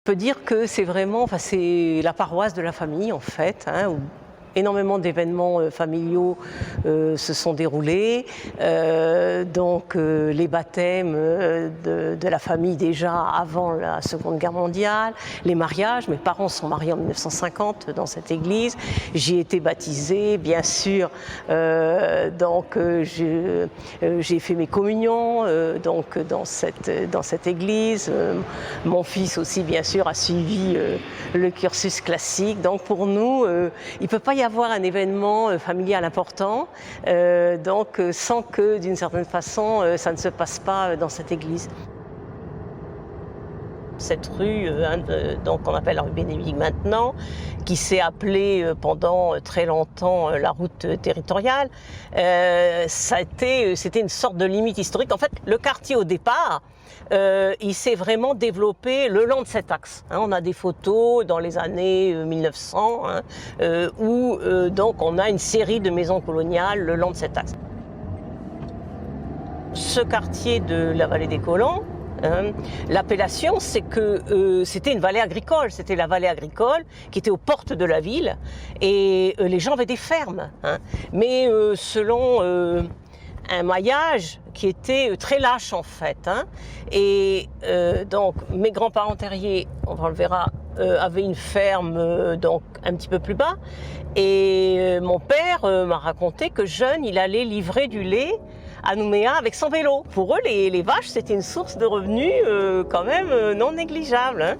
peut dire que c'est vraiment, enfin, c'est la paroisse de la famille en fait, hein, où énormément d'événements familiaux se sont déroulés. Les baptêmes de la famille déjà avant la Seconde Guerre mondiale, les mariages. Mes parents sont mariés en 1950 dans cette église. J'y ai été baptisée, bien sûr. J'ai fait mes communions dans cette église. Mon fils aussi, bien sûr, a suivi le cursus classique. Donc pour nous, il ne peut pas y avoir un événement familial important, sans que, d'une certaine façon, ça ne se passe pas dans cette église. Cette rue, qu'on appelle la rue Bénévique maintenant, qui s'est appelée pendant très longtemps la route territoriale, c'était une sorte de limite historique. En fait, le quartier au départ, il s'est vraiment développé le long de cet axe. On a des photos dans les années 1900 où on a une série de maisons coloniales le long de cet axe. Ce quartier de la vallée des Colons, l'appellation, c'est que c'était une vallée agricole. C'était la vallée agricole qui était aux portes de la ville et les gens avaient des fermes. Mais selon un maillage qui était très lâche en fait. Et donc mes grands-parents terriers, on le verra, avaient une ferme un petit peu plus bas. Et mon père m'a raconté que jeune, il allait livrer du lait à Nouméa avec son vélo. Pour eux, les vaches, c'était une source de revenus quand même non négligeable.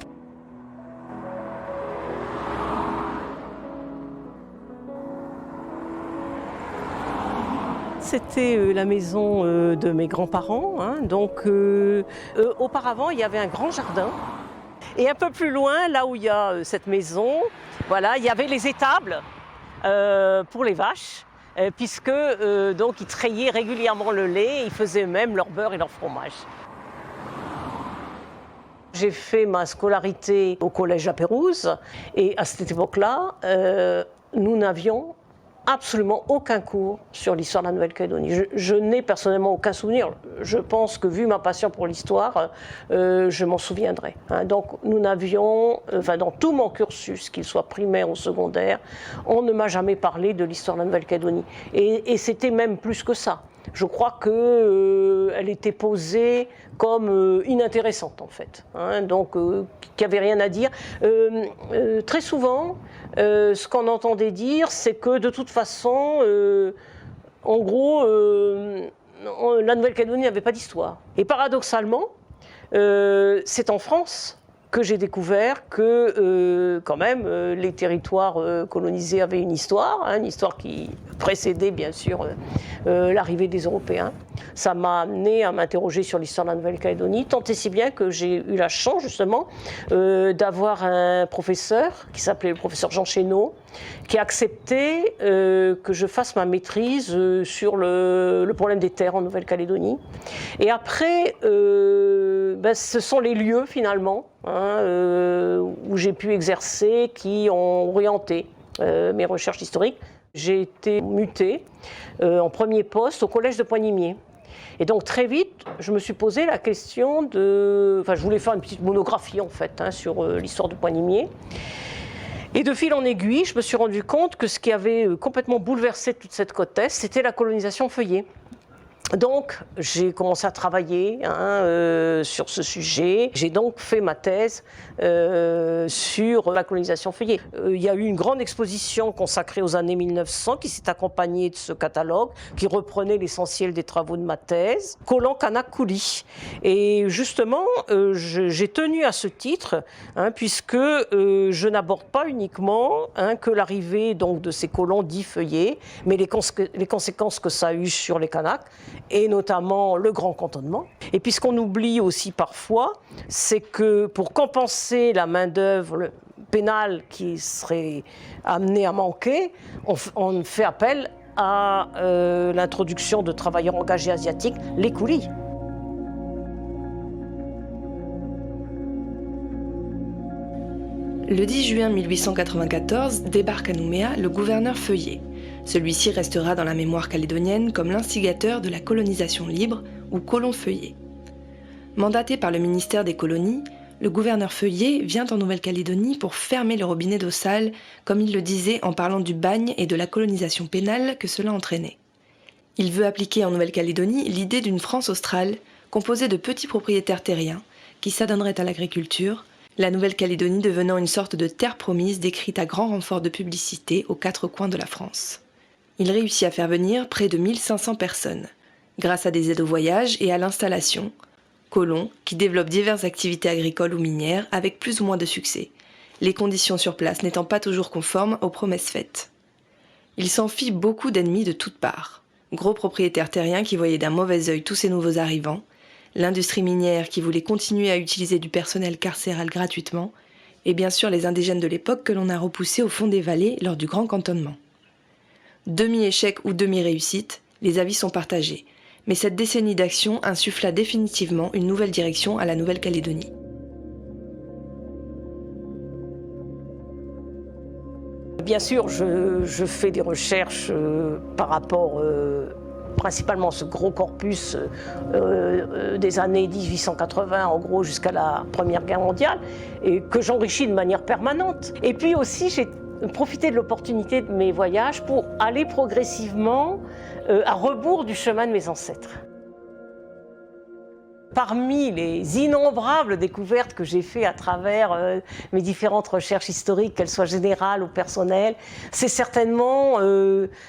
C'était la maison de mes grands-parents. Auparavant, il y avait un grand jardin. Et un peu plus loin, là où il y a cette maison, voilà, il y avait les étables pour les vaches. Puisque ils traillaient régulièrement le lait, ils faisaient même leur beurre et leur fromage. J'ai fait ma scolarité au collège La Pérouse et à cette époque-là, nous n'avions absolument aucun cours sur l'histoire de la Nouvelle-Calédonie. Je n'ai personnellement aucun souvenir. Je pense que vu ma passion pour l'histoire, je m'en souviendrai. Donc nous n'avions, dans tout mon cursus, qu'il soit primaire ou secondaire, on ne m'a jamais parlé de l'histoire de la Nouvelle-Calédonie. Et c'était même plus que ça. Je crois qu'elle était posée comme inintéressante en fait, qu'il n'y avait rien à dire. Très souvent, ce qu'on entendait dire, c'est que de toute façon, en gros, la Nouvelle-Calédonie n'avait pas d'histoire. Et paradoxalement, c'est en France que j'ai découvert que quand même les territoires colonisés avaient une histoire qui précédait bien sûr l'arrivée des Européens. Ça m'a amené à m'interroger sur l'histoire de la Nouvelle-Calédonie, tant et si bien que j'ai eu la chance justement d'avoir un professeur qui s'appelait le professeur Jean Chénaud, qui a accepté que je fasse ma maîtrise sur le problème des terres en Nouvelle-Calédonie. Et après, ce sont les lieux finalement où j'ai pu exercer qui ont orienté mes recherches historiques. J'ai été mutée en premier poste au collège de Poigny-Mier. Et donc très vite, je me suis posé la question de... je voulais faire une petite monographie en fait sur l'histoire de Poigny-Mier. Et de fil en aiguille, je me suis rendu compte que ce qui avait complètement bouleversé toute cette côte est, c'était la colonisation feuillée. Donc, j'ai commencé à travailler sur ce sujet. J'ai donc fait ma thèse sur la colonisation feuillée. Il y a eu une grande exposition consacrée aux années 1900 qui s'est accompagnée de ce catalogue qui reprenait l'essentiel des travaux de ma thèse, Colons Kanak Kouli. Et justement, j'ai tenu à ce titre, puisque je n'aborde pas uniquement que l'arrivée donc de ces colons dits feuillés, mais les conséquences que ça a eu sur les Kanaks, et notamment le grand cantonnement. Et puis ce qu'on oublie aussi parfois, c'est que pour compenser la main-d'œuvre pénale qui serait amenée à manquer, on fait appel à l'introduction de travailleurs engagés asiatiques, les coulis. Le 10 juin 1894 débarque à Nouméa le gouverneur Feuillé. Celui-ci restera dans la mémoire calédonienne comme l'instigateur de la colonisation libre ou colon Feuillé. Mandaté par le ministère des colonies, le gouverneur Feuillet vient en Nouvelle-Calédonie pour fermer le robinet d'eau sale, comme il le disait en parlant du bagne et de la colonisation pénale que cela entraînait. Il veut appliquer en Nouvelle-Calédonie l'idée d'une France australe, composée de petits propriétaires terriens, qui s'adonneraient à l'agriculture, la Nouvelle-Calédonie devenant une sorte de terre promise décrite à grand renfort de publicité aux quatre coins de la France. Il réussit à faire venir près de 1500 personnes, grâce à des aides au voyage et à l'installation, colons qui développent diverses activités agricoles ou minières avec plus ou moins de succès, les conditions sur place n'étant pas toujours conformes aux promesses faites. Il s'enfuit beaucoup d'ennemis de toutes parts. Gros propriétaires terriens qui voyaient d'un mauvais œil tous ces nouveaux arrivants, l'industrie minière qui voulait continuer à utiliser du personnel carcéral gratuitement, et bien sûr les indigènes de l'époque que l'on a repoussés au fond des vallées lors du grand cantonnement. Demi-échec ou demi-réussite, les avis sont partagés, mais cette décennie d'action insuffla définitivement une nouvelle direction à la Nouvelle-Calédonie. Bien sûr, je fais des recherches par rapport principalement à ce gros corpus des années 1880, en gros, jusqu'à la Première Guerre mondiale, et que j'enrichis de manière permanente. Et puis aussi, j'ai profité de l'opportunité de mes voyages pour aller progressivement à rebours du chemin de mes ancêtres. Parmi les innombrables découvertes que j'ai faites à travers mes différentes recherches historiques, qu'elles soient générales ou personnelles, c'est certainement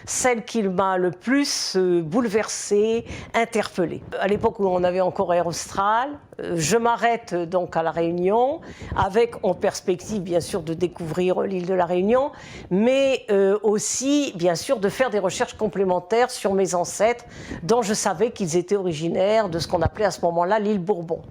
celle qui m'a le plus bouleversée, interpellée. À l'époque où on avait encore Air Austral, je m'arrête donc à La Réunion, avec en perspective bien sûr de découvrir l'île de La Réunion, mais aussi bien sûr de faire des recherches complémentaires sur mes ancêtres, dont je savais qu'ils étaient originaires de ce qu'on appelait à ce moment-là l'île Bourbon.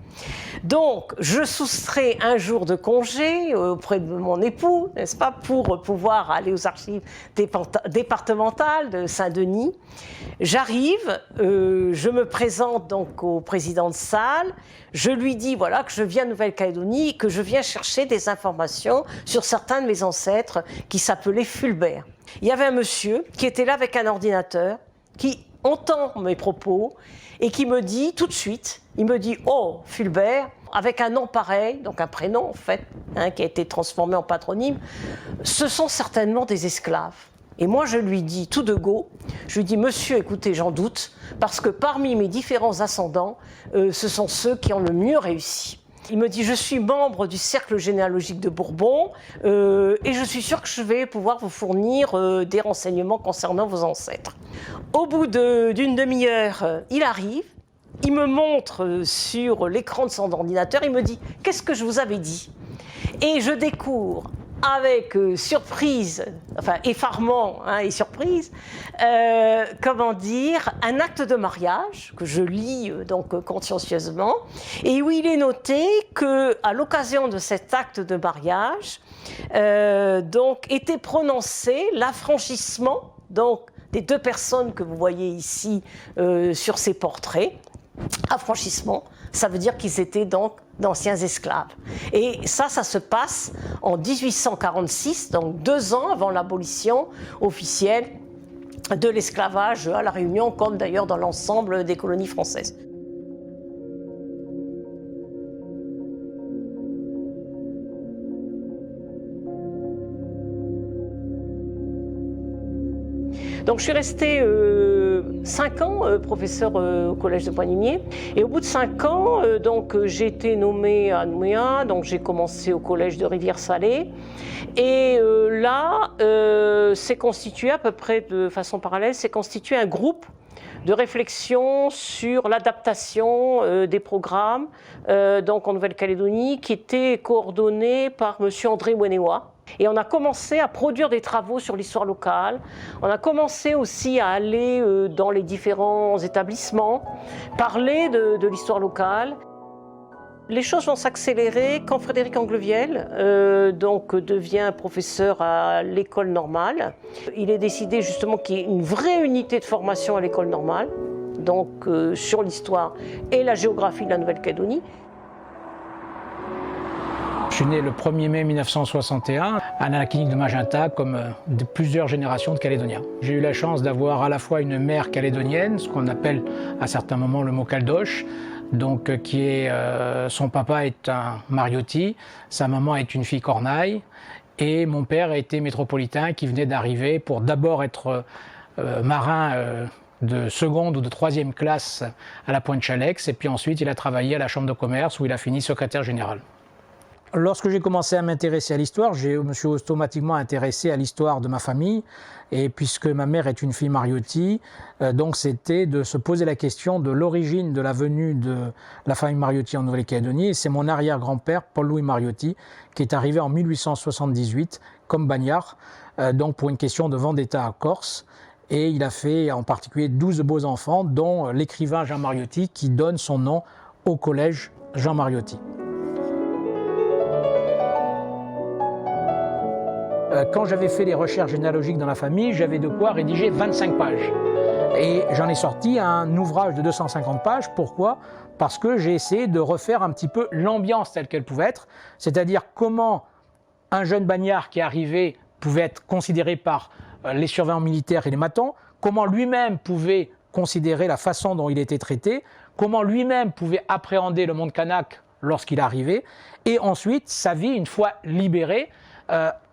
Donc je soustrais un jour de congé auprès de mon époux, n'est-ce pas, pour pouvoir aller aux archives départementales de Saint-Denis. J'arrive, je me présente donc au président de salle. Je lui dis voilà, que je viens de Nouvelle-Calédonie, que je viens chercher des informations sur certains de mes ancêtres qui s'appelaient Fulbert. Il y avait un monsieur qui était là avec un ordinateur, qui entend mes propos et qui me dit tout de suite, il me dit « Oh, Fulbert !» avec un nom pareil, donc un prénom en fait, qui a été transformé en patronyme, ce sont certainement des esclaves. Et moi, je lui dis tout de go, je lui dis « Monsieur, écoutez, j'en doute, parce que parmi mes différents ascendants, ce sont ceux qui ont le mieux réussi. » Il me dit « Je suis membre du cercle généalogique de Bourbon et je suis sûr que je vais pouvoir vous fournir des renseignements concernant vos ancêtres. » Au bout d'une demi-heure, il arrive, il me montre sur l'écran de son ordinateur, il me dit « Qu'est-ce que je vous avais dit ?» Et je découvre avec surprise, enfin effarement et surprise, comment dire, un acte de mariage que je lis donc consciencieusement, et où il est noté que à l'occasion de cet acte de mariage, donc était prononcé l'affranchissement donc des deux personnes que vous voyez ici sur ces portraits. Affranchissement, ça veut dire qu'ils étaient donc d'anciens esclaves. Et ça se passe en 1846, donc 2 ans avant l'abolition officielle de l'esclavage à La Réunion, comme d'ailleurs dans l'ensemble des colonies françaises. Donc je suis restée 5 ans professeur au collège de Pointe-Noire, et au bout de 5 ans, j'ai été nommée à Nouméa, donc j'ai commencé au collège de Rivière-Salée, et là, s'est constitué à peu près de façon parallèle, s'est constitué un groupe de réflexion sur l'adaptation des programmes donc en Nouvelle-Calédonie, qui était coordonné par M. André Wenewa. Et on a commencé à produire des travaux sur l'histoire locale. On a commencé aussi à aller dans les différents établissements, parler de l'histoire locale. Les choses vont s'accélérer quand Frédéric Angleviel devient professeur à l'école normale. Il est décidé justement qu'il y ait une vraie unité de formation à l'école normale, donc sur l'histoire et la géographie de la Nouvelle-Calédonie. Je suis né le 1er mai 1961 à la clinique de Magenta, comme de plusieurs générations de Calédoniens. J'ai eu la chance d'avoir à la fois une mère calédonienne, ce qu'on appelle à certains moments le mot caldoche, donc son papa est un Mariotti, sa maman est une fille Cornaille, et mon père était métropolitain qui venait d'arriver pour d'abord être marin de seconde ou de troisième classe à la Pointe-Chalex, et puis ensuite il a travaillé à la Chambre de commerce où il a fini secrétaire général. Lorsque j'ai commencé à m'intéresser à l'histoire, je me suis automatiquement intéressé à l'histoire de ma famille, et puisque ma mère est une fille Mariotti, donc c'était de se poser la question de l'origine de la venue de la famille Mariotti en Nouvelle-Calédonie. C'est mon arrière-grand-père, Paul-Louis Mariotti, qui est arrivé en 1878 comme bagnard, donc pour une question de vendetta à Corse. Et il a fait en particulier 12 beaux enfants, dont l'écrivain Jean Mariotti, qui donne son nom au collège Jean Mariotti. Quand j'avais fait les recherches généalogiques dans la famille, j'avais de quoi rédiger 25 pages. Et j'en ai sorti un ouvrage de 250 pages. Pourquoi ? Parce que j'ai essayé de refaire un petit peu l'ambiance telle qu'elle pouvait être, c'est-à-dire comment un jeune bagnard qui est arrivé pouvait être considéré par les surveillants militaires et les matons, comment lui-même pouvait considérer la façon dont il était traité, comment lui-même pouvait appréhender le monde kanak lorsqu'il arrivait, et ensuite sa vie une fois libéré.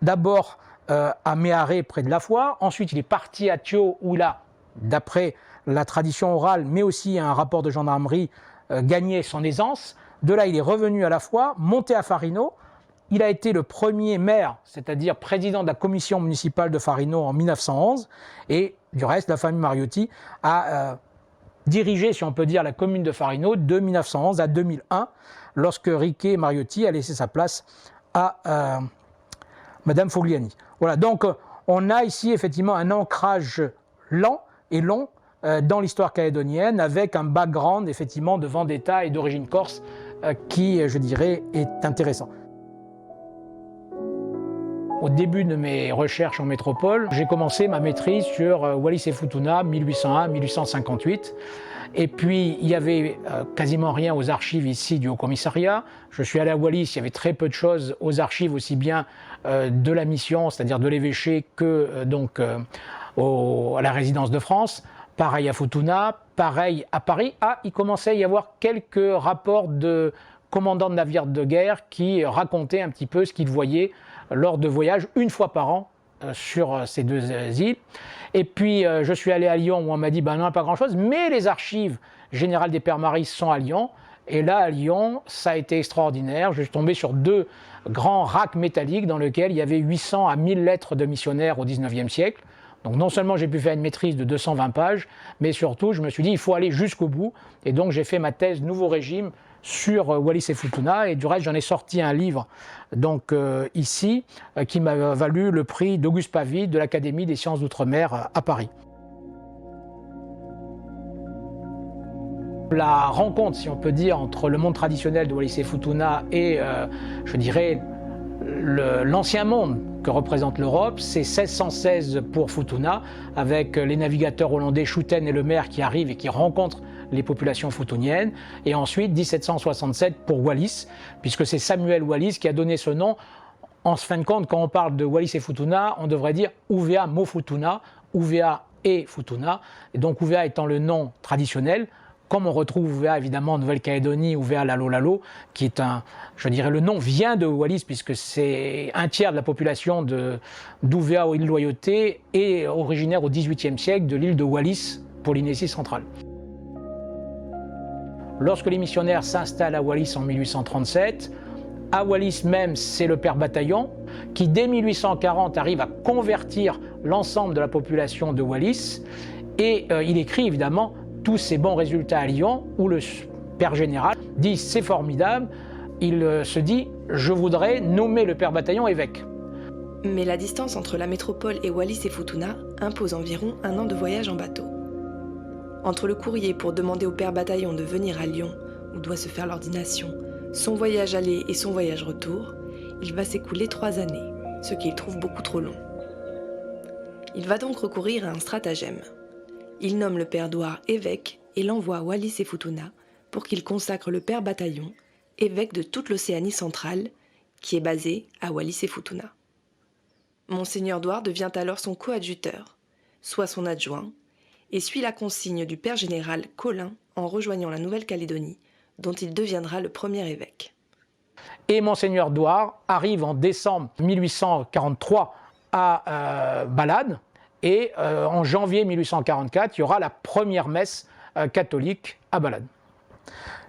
D'abord à Méharé près de la Foire, ensuite il est parti à Thio où il a, d'après la tradition orale, mais aussi un rapport de gendarmerie, gagné son aisance. De là il est revenu à la Foire, monté à Farino. Il a été le premier maire, c'est-à-dire président de la commission municipale de Farino en 1911, et du reste la famille Mariotti a dirigé, si on peut dire, la commune de Farino de 1911 à 2001, lorsque Riquet Mariotti a laissé sa place à Madame Fogliani. Voilà, donc on a ici effectivement un ancrage lent et long dans l'histoire calédonienne, avec un background effectivement de vendetta et d'origine corse qui, je dirais, est intéressant. Au début de mes recherches en métropole, j'ai commencé ma maîtrise sur Wallis et Futuna 1801-1858. Et puis, il y avait quasiment rien aux archives ici du Haut-Commissariat. Je suis allé à Wallis, il y avait très peu de choses aux archives, aussi bien de la mission, c'est-à-dire de l'évêché, que à la résidence de France. Pareil à Futuna, pareil à Paris. Ah, il commençait à y avoir quelques rapports de commandants de navires de guerre qui racontaient un petit peu ce qu'ils voyaient lors de voyages une fois par an sur ces deux îles. Et puis je suis allé à Lyon où on m'a dit ben non, pas grand-chose, mais les archives générales des Pères Maristes sont à Lyon. Et là, à Lyon, ça a été extraordinaire. Je suis tombé sur deux grands racks métalliques dans lesquels il y avait 800 à 1000 lettres de missionnaires au XIXe siècle. Donc non seulement j'ai pu faire une maîtrise de 220 pages, mais surtout je me suis dit il faut aller jusqu'au bout. Et donc j'ai fait ma thèse Nouveau Régime sur Wallis et Futuna, et du reste j'en ai sorti un livre donc ici qui m'a valu le prix d'Auguste Pavie de l'Académie des sciences d'outre-mer à Paris. La rencontre, si on peut dire, entre le monde traditionnel de Wallis et Futuna et, je dirais, l'ancien monde que représente l'Europe, c'est 1616 pour Futuna, avec les navigateurs hollandais Schouten et Lemaire qui arrivent et qui rencontrent les populations futuniennes, et ensuite 1767 pour Wallis, puisque c'est Samuel Wallis qui a donné ce nom. En fin de compte, quand on parle de Wallis et Futuna, on devrait dire Uvea Mo Futuna, Uvea et Futuna, et donc Uvea étant le nom traditionnel, comme on retrouve Uvea évidemment en Nouvelle-Calédonie, Uvea Lalo Lalo, qui est un, je dirais, le nom vient de Wallis, puisque c'est un tiers de la population d'Uvea aux îles Loyauté est originaire au XVIIIe siècle de l'île de Wallis, Polynésie centrale. Lorsque les missionnaires s'installent à Wallis en 1837, à Wallis même, c'est le père Bataillon qui, dès 1840, arrive à convertir l'ensemble de la population de Wallis, et il écrit évidemment tous ces bons résultats à Lyon, où le père général dit c'est formidable. Il se dit je voudrais nommer le père Bataillon évêque. Mais la distance entre la métropole et Wallis et Futuna impose environ 1 an de voyage en bateau. Entre le courrier pour demander au père Bataillon de venir à Lyon, où doit se faire l'ordination, son voyage aller et son voyage retour, il va s'écouler 3 années, ce qu'il trouve beaucoup trop long. Il va donc recourir à un stratagème. Il nomme le père Douar évêque et l'envoie à Wallis et Futuna pour qu'il consacre le père Bataillon, évêque de toute l'Océanie centrale, qui est basé à Wallis et Futuna. Monseigneur Douar devient alors son coadjuteur, soit son adjoint, et suit la consigne du père général Colin en rejoignant la Nouvelle-Calédonie dont il deviendra le premier évêque. Et Monseigneur Douart arrive en décembre 1843 à Balade, et en janvier 1844, il y aura la première messe catholique à Balade.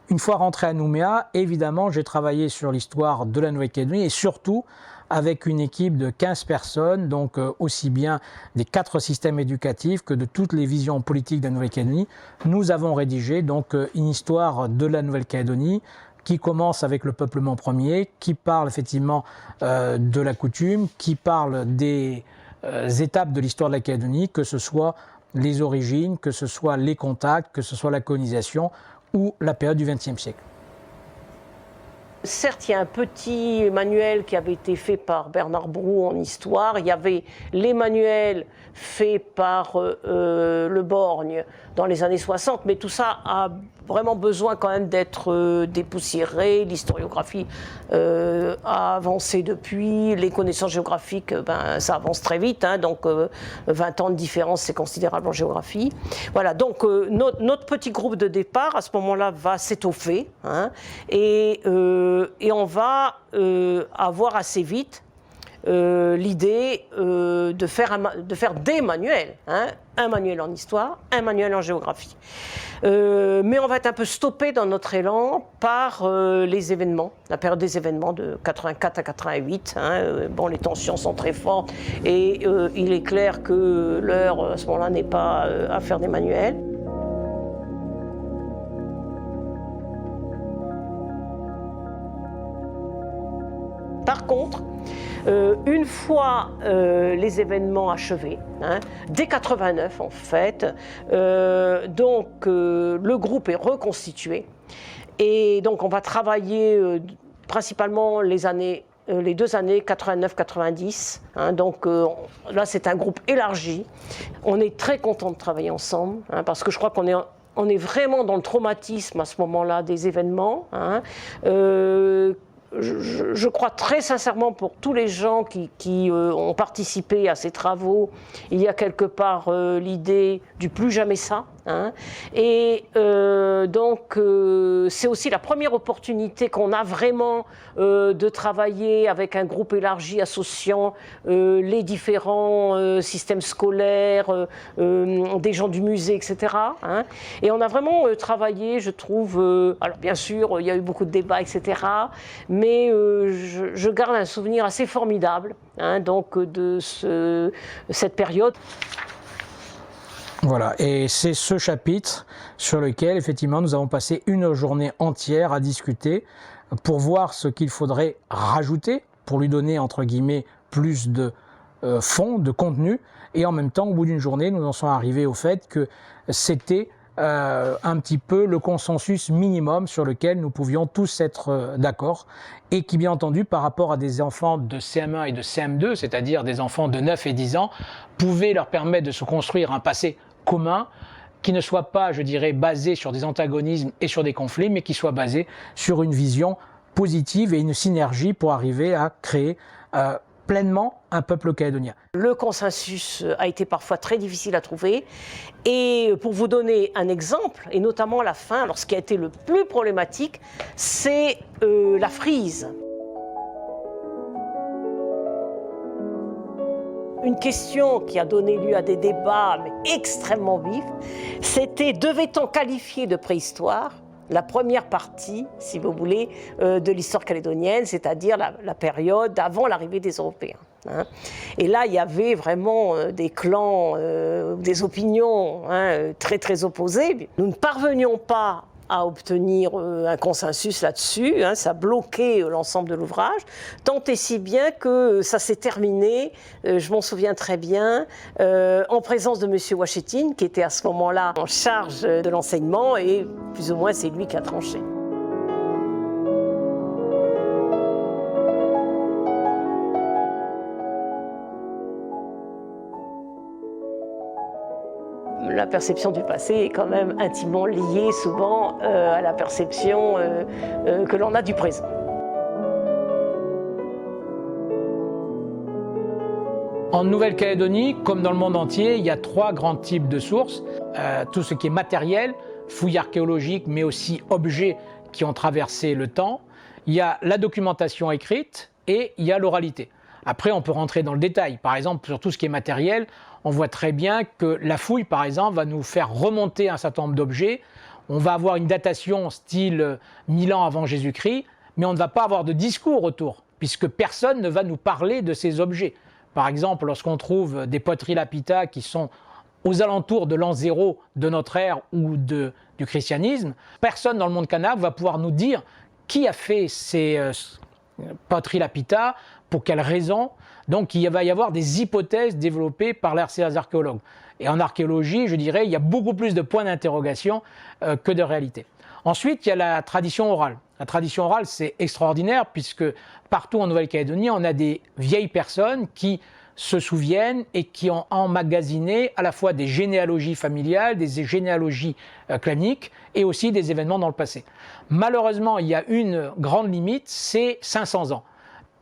Une fois rentré à Nouméa, évidemment, j'ai travaillé sur l'histoire de la Nouvelle-Calédonie et surtout avec une équipe de 15 personnes, donc aussi bien des 4 systèmes éducatifs que de toutes les visions politiques de la Nouvelle-Calédonie. Nous avons rédigé donc une histoire de la Nouvelle-Calédonie qui commence avec le peuplement premier, qui parle effectivement de la coutume, qui parle des étapes de l'histoire de la Calédonie, que ce soit les origines, que ce soit les contacts, que ce soit la colonisation ou la période du XXe siècle. Certes, il y a un petit manuel qui avait été fait par Bernard Brou en histoire. Il y avait les manuels faits par Le Borgne dans les années 60, mais tout ça a vraiment besoin quand même d'être dépoussiéré. L'historiographie a avancé depuis. Les connaissances géographiques, ça avance très vite. Hein, donc 20 ans de différence, c'est considérable en géographie. Voilà, donc notre petit groupe de départ, à ce moment-là, va s'étoffer. Hein, et on va avoir assez vite l'idée de faire des manuels, hein, un manuel en histoire, un manuel en géographie. Mais on va être un peu stoppé dans notre élan par les événements, la période des événements de 84 à 88. Hein, bon, les tensions sont très fortes et il est clair que l'heure à ce moment-là n'est pas à faire des manuels. Par contre, une fois les événements achevés, hein, dès 89 en fait, donc le groupe est reconstitué et donc on va travailler principalement les 2 années 89-90. Hein, donc là c'est un groupe élargi. On est très content de travailler ensemble hein, parce que je crois qu'on est vraiment dans le traumatisme à ce moment-là des événements. Hein, je crois très sincèrement pour tous les gens qui ont participé à ces travaux, il y a quelque part l'idée du plus jamais ça. Hein, et donc c'est aussi la première opportunité qu'on a vraiment de travailler avec un groupe élargi associant les différents systèmes scolaires, des gens du musée, etc. Hein, et on a vraiment travaillé, je trouve, alors bien sûr il y a eu beaucoup de débats, etc. Mais je garde un souvenir assez formidable hein, donc de cette période. Voilà, et c'est ce chapitre sur lequel, effectivement, nous avons passé une journée entière à discuter pour voir ce qu'il faudrait rajouter, pour lui donner, entre guillemets, plus de fond, de contenu. Et en même temps, au bout d'une journée, nous en sommes arrivés au fait que c'était un petit peu le consensus minimum sur lequel nous pouvions tous être d'accord et qui, bien entendu, par rapport à des enfants de CM1 et de CM2, c'est-à-dire des enfants de 9 et 10 ans, pouvait leur permettre de se construire un passé commun qui ne soit pas, je dirais, basé sur des antagonismes et sur des conflits, mais qui soit basé sur une vision positive et une synergie pour arriver à créer pleinement un peuple calédonien. Le consensus a été parfois très difficile à trouver et pour vous donner un exemple, et notamment à la fin, alors ce qui a été le plus problématique, c'est la frise. Une question qui a donné lieu à des débats mais extrêmement vifs, c'était devait-on qualifier de préhistoire la première partie, si vous voulez, de l'histoire calédonienne, c'est-à-dire la période avant l'arrivée des Européens. Hein. Et là, il y avait vraiment des clans, des opinions hein, très très opposées. Nous ne parvenions pas à obtenir un consensus là-dessus, hein, ça bloquait l'ensemble de l'ouvrage, tant et si bien que ça s'est terminé, je m'en souviens très bien, en présence de M. Wachetine, qui était à ce moment-là en charge de l'enseignement, et plus ou moins c'est lui qui a tranché. La perception du passé est quand même intimement liée souvent à la perception que l'on a du présent. En Nouvelle-Calédonie, comme dans le monde entier, il y a 3 grands types de sources. Tout ce qui est matériel, fouilles archéologiques, mais aussi objets qui ont traversé le temps, il y a la documentation écrite et il y a l'oralité. Après, on peut rentrer dans le détail. Par exemple, sur tout ce qui est matériel, on voit très bien que la fouille, par exemple, va nous faire remonter un certain nombre d'objets. On va avoir une datation style 1000 ans avant Jésus-Christ, mais on ne va pas avoir de discours autour, puisque personne ne va nous parler de ces objets. Par exemple, lorsqu'on trouve des poteries lapita qui sont aux alentours de l'an 0 de notre ère ou du christianisme, personne dans le monde kanak va pouvoir nous dire qui a fait ces poteries lapita, pour quelles raisons. Donc il va y avoir des hypothèses développées par ces archéologues. Et en archéologie, je dirais, il y a beaucoup plus de points d'interrogation que de réalité. Ensuite, il y a la tradition orale. La tradition orale, c'est extraordinaire puisque partout en Nouvelle-Calédonie, on a des vieilles personnes qui se souviennent et qui ont emmagasiné à la fois des généalogies familiales, des généalogies claniques et aussi des événements dans le passé. Malheureusement, il y a une grande limite, c'est 500 ans.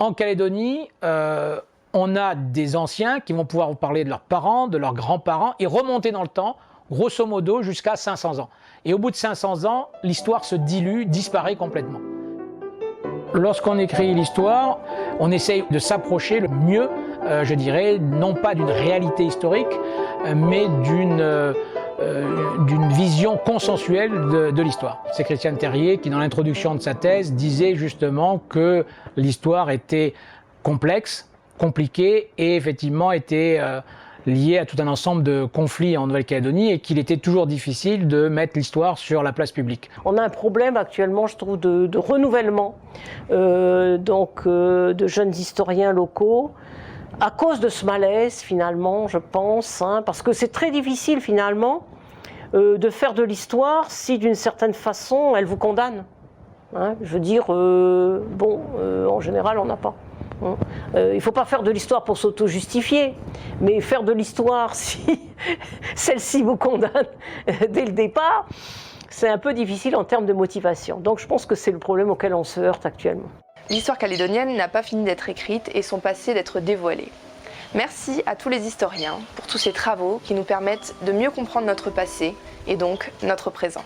En Calédonie, on a des anciens qui vont pouvoir vous parler de leurs parents, de leurs grands-parents et remonter dans le temps, grosso modo, jusqu'à 500 ans. Et au bout de 500 ans, l'histoire se dilue, disparaît complètement. Lorsqu'on écrit l'histoire, on essaye de s'approcher le mieux, je dirais, non pas d'une réalité historique, mais d'une vision consensuelle de l'histoire. C'est Christiane Terrier qui, dans l'introduction de sa thèse, disait justement que l'histoire était complexe, compliquée et effectivement était liée à tout un ensemble de conflits en Nouvelle-Calédonie et qu'il était toujours difficile de mettre l'histoire sur la place publique. On a un problème actuellement, je trouve, de renouvellement de jeunes historiens locaux à cause de ce malaise finalement, je pense, parce que c'est très difficile finalement de faire de l'histoire si d'une certaine façon elle vous condamne. Je veux dire, en général on n'a pas. Il ne faut pas faire de l'histoire pour s'auto-justifier, mais faire de l'histoire si celle-ci vous condamne dès le départ, c'est un peu difficile en termes de motivation. Donc je pense que c'est le problème auquel on se heurte actuellement. L'histoire calédonienne n'a pas fini d'être écrite et son passé d'être dévoilé. Merci à tous les historiens pour tous ces travaux qui nous permettent de mieux comprendre notre passé et donc notre présent.